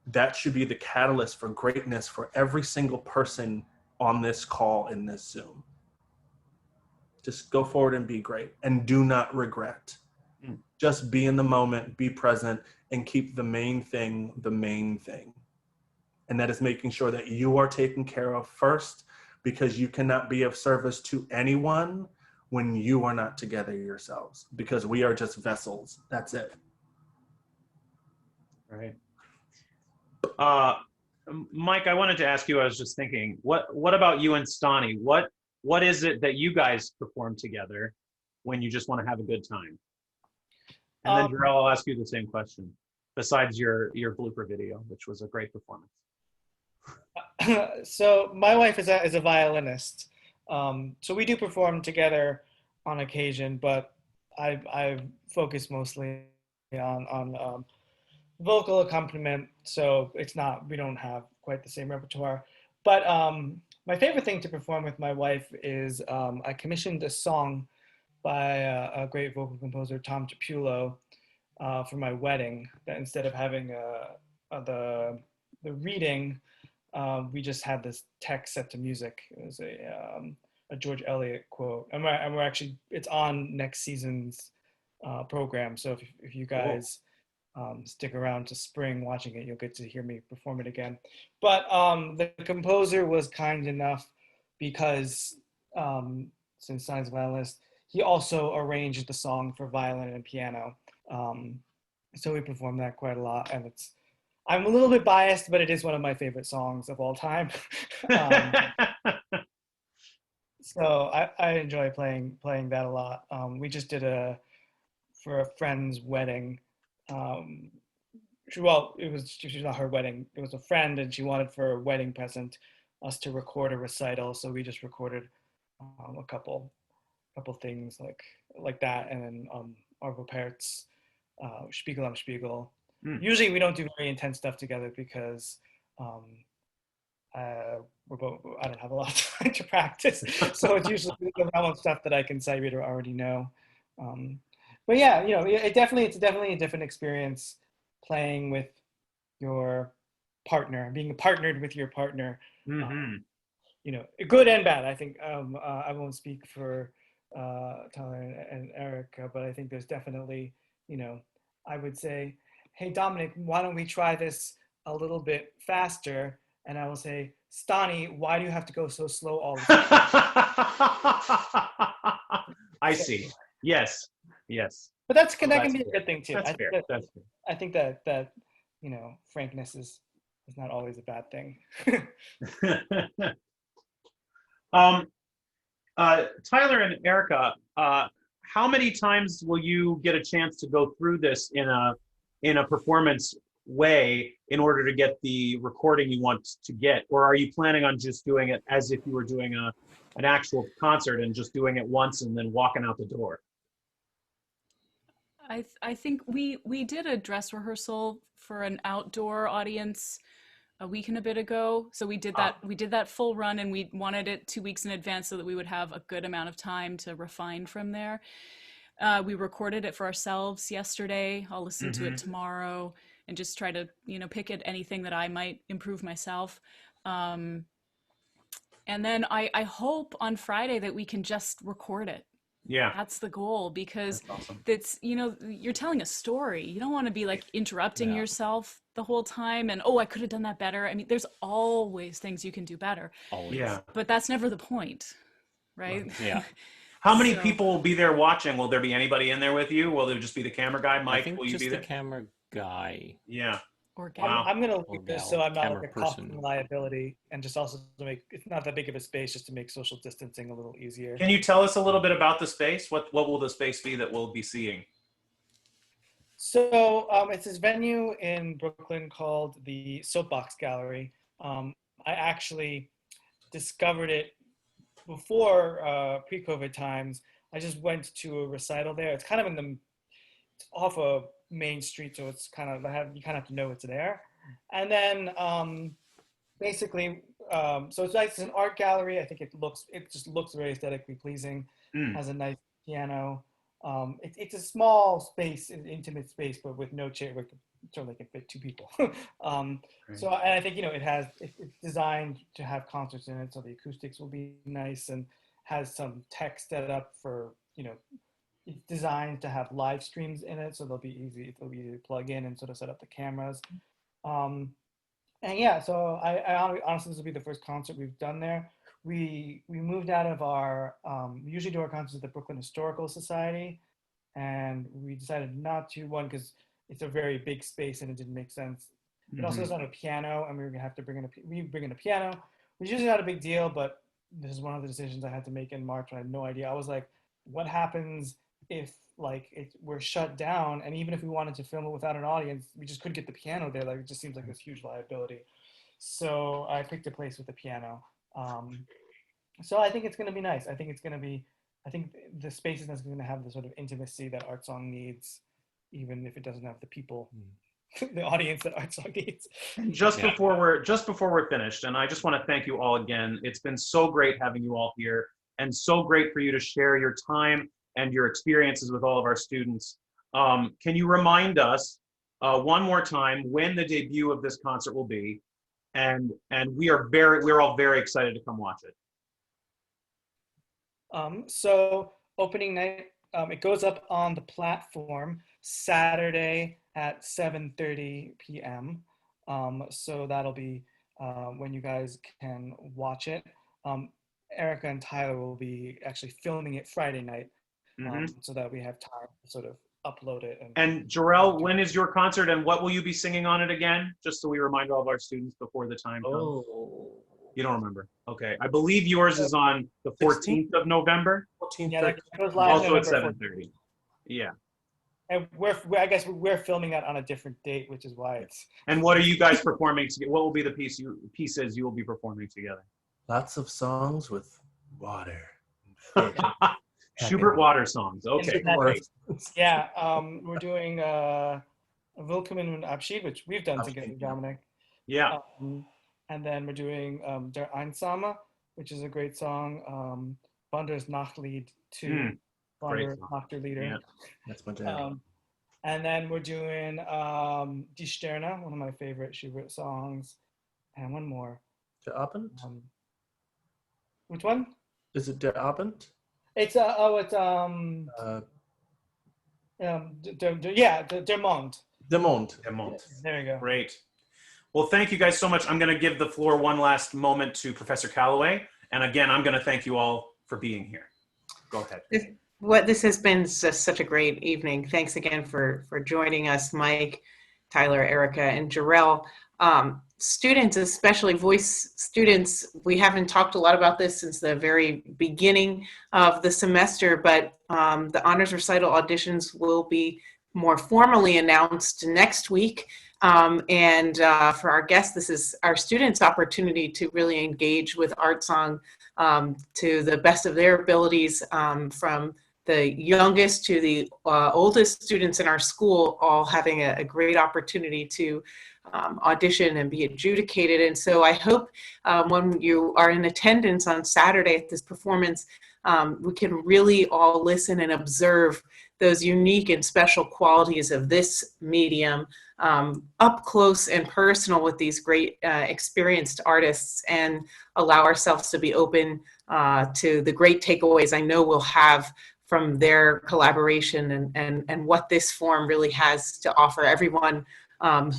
that should be the catalyst for greatness for every single person on this call in this Zoom. Just go forward and be great, and do not regret. Just be in the moment, be present, and keep the main thing the main thing. And that is making sure that you are taken care of first, because you cannot be of service to anyone when you are not together yourselves, because we are just vessels. That's it. Right. Mike, I wanted to ask you, I was just thinking, what about you and Stani? What is it that you guys perform together when you just want to have a good time? And then Jarrell, I'll ask you the same question, besides your blooper video, which was a great performance. So my wife is a violinist. So we do perform together on occasion, but I focus mostly on vocal accompaniment. So it's not, we don't have quite the same repertoire. But my favorite thing to perform with my wife is I commissioned a song by a great vocal composer, Tom Tapulo, for my wedding. That instead of having the reading, we just had this text set to music. It was a George Eliot quote, and we're actually, it's on next season's program. So if you guys stick around to spring watching it, you'll get to hear me perform it again. But the composer was kind enough, because since Stein's a violinist, he also arranged the song for violin and piano. So we performed that quite a lot, and I'm a little bit biased, but it is one of my favorite songs of all time. So I enjoy playing that a lot. We just did for a friend's wedding. She's not her wedding. It was a friend, and she wanted for a wedding present us to record a recital. So we just recorded a couple things like that, and then Arvo Pert's Spiegel am Spiegel. Usually we don't do very intense stuff together, because I don't have a lot of time to practice. So it's usually the realm of stuff that I can sight read or already know. But yeah, it's definitely a different experience playing with your partner, being partnered with your partner. Good and bad. I think I won't speak for Tyler and Erika, but I think there's definitely, I would say, hey, Dominic, why don't we try this a little bit faster? And I will say, Stani, why do you have to go so slow all the time? I see. Yes. But that can be a good thing too. That's fair. That's fair. I think that frankness is not always a bad thing. Tyler and Erika, how many times will you get a chance to go through this in a performance way in order to get the recording you want to get? Or are you planning on just doing it as if you were doing an actual concert and just doing it once and then walking out the door? I think we did a dress rehearsal for an outdoor audience a week and a bit ago. So we did that full run, and we wanted it 2 weeks in advance so that we would have a good amount of time to refine from there. We recorded it for ourselves yesterday. I'll listen to it tomorrow and just try to, pick at anything that I might improve myself. And then I hope on Friday that we can just record it. Yeah. That's the goal, because That's awesome. that's, you're telling a story. You don't want to be like interrupting Yeah. yourself the whole time and, I could have done that better. I mean, there's always things you can do better, Always. Yeah. but that's never the point, right? Yeah. How many So- people will be there watching? Will there be anybody in there with you? Will there just be the camera guy? I Mike, think will you just be the there? camera guy. Yeah. Or Wow. I'm going to Or leave this gal, so I'm not camera like a cost person. and liability, and just also to make it's not that big of a space, just to make social distancing a little easier. Can you tell us a little bit about the space? What will the space be that we'll be seeing? So it's this venue in Brooklyn called the Soapbox Gallery. I actually discovered it before pre-COVID times. I just went to a recital there. It's kind of it's off a main street, so it's kind of you kind of have to know it's there. And then basically, so it's nice. It's an art gallery. I think it just looks very aesthetically pleasing. Has a nice piano. It's a small space, an intimate space, but with no chair. It certainly can fit 2 people. So, and I think it's designed to have concerts in it, so the acoustics will be nice, and has some tech set up for it's designed to have live streams in it, so it'll be easy to plug in and sort of set up the cameras. And yeah, so I honestly, this will be the first concert we've done there. We moved out of our, we usually do our concerts at the Brooklyn Historical Society, and we decided not to, one, because it's a very big space and it didn't make sense. It also doesn't have a piano, and we were gonna have to bring in a piano, which is usually not a big deal, but this is one of the decisions I had to make in March. I had no idea. I was like, what happens if we're shut down, and even if we wanted to film it without an audience, we just couldn't get the piano there. Like, it just seems like this huge liability. So I picked a place with the piano. So I think it's going to be nice. I think the space is going to have the sort of intimacy that Art Song needs, even if it doesn't have the people, the audience that Art Song needs. Just before we're finished, and I just want to thank you all again. It's been so great having you all here, and so great for you to share your time and your experiences with all of our students. Can you remind us one more time when the debut of this concert will be? And we're all very excited to come watch it. So opening night, it goes up on the platform Saturday at 7:30 p.m. So that'll be when you guys can watch it. Erika and Tyler will be actually filming it Friday night, so that we have time to sort of upload it. And Jorell, when is your concert, and what will you be singing on it again? Just so we remind all of our students before the time comes. You don't remember? Okay. I believe yours is on the 14th of November. 14th. Yeah, that goes live Also at November 7:30. Yeah. And I guess we're filming that on a different date, which is why it's. And what are you guys performing together? What will be the pieces you will be performing together? Lots of songs with water. Schubert water songs. Okay. Great. Yeah, we're doing Willkommen und Abschied, which we've done together, Dominic. Yeah. And then we're doing Der Einsame, which is a great song. Wander's Nachtlied to Wander Nachterlieder. Yeah. That's my jam. And then we're doing Die Sterne, one of my favorite Schubert songs, and one more. Der Abend? Which one? Is it Der Abend? It's Der Mond. Der Mond. There you go. Great. Well, thank you guys so much. I'm going to give the floor one last moment to Professor Calloway. And again, I'm going to thank you all for being here. Go ahead. This has been just such a great evening. Thanks again for joining us, Mike, Tyler, Erika, and Jarrell. Students, especially voice students, we haven't talked a lot about this since the very beginning of the semester, but the honors recital auditions will be more formally announced next week. And for our guests, this is our students' opportunity to really engage with Art Song to the best of their abilities, from the youngest to the oldest students in our school, all having a great opportunity to audition and be adjudicated. And so I hope when you are in attendance on Saturday at this performance, we can really all listen and observe those unique and special qualities of this medium up close and personal with these great experienced artists, and allow ourselves to be open to the great takeaways I know we'll have from their collaboration, and what this form really has to offer. Everyone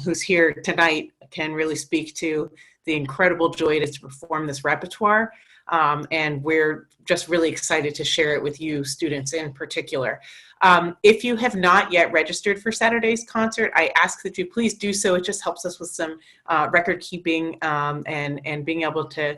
who's here tonight can really speak to the incredible joy it is to perform this repertoire. And we're just really excited to share it with you students in particular. If you have not yet registered for Saturday's concert, I ask that you please do so. It just helps us with some record keeping and being able to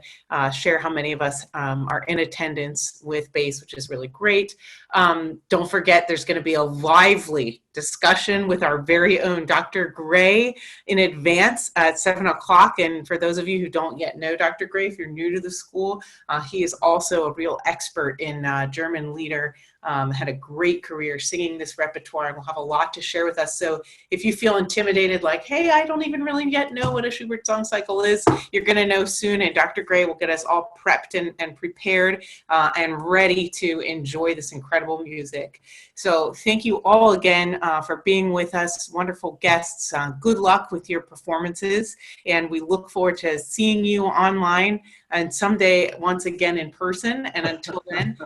share how many of us are in attendance with bass, which is really great. Don't forget, there's going to be a lively discussion with our very own Dr. Gray in advance at 7 o'clock. And for those of you who don't yet know Dr. Gray, if you're new to the school, he is also a real expert in German lieder. Had a great career singing this repertoire, and will have a lot to share with us. So if you feel intimidated, like, hey, I don't even really yet know what a Schubert song cycle is, you're going to know soon, and Dr. Gray will get us all prepped and prepared and ready to enjoy this incredible music. So thank you all again for being with us, wonderful guests. Good luck with your performances, and we look forward to seeing you online and someday once again in person. And until then,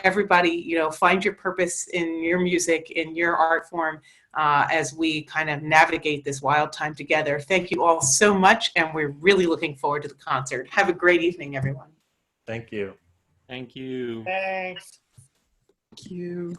everybody, find your purpose in your music, in your art form, as we kind of navigate this wild time together. Thank you all so much, and we're really looking forward to the concert. Have a great evening, everyone. Thank you. Thank you. Thanks. Thank you.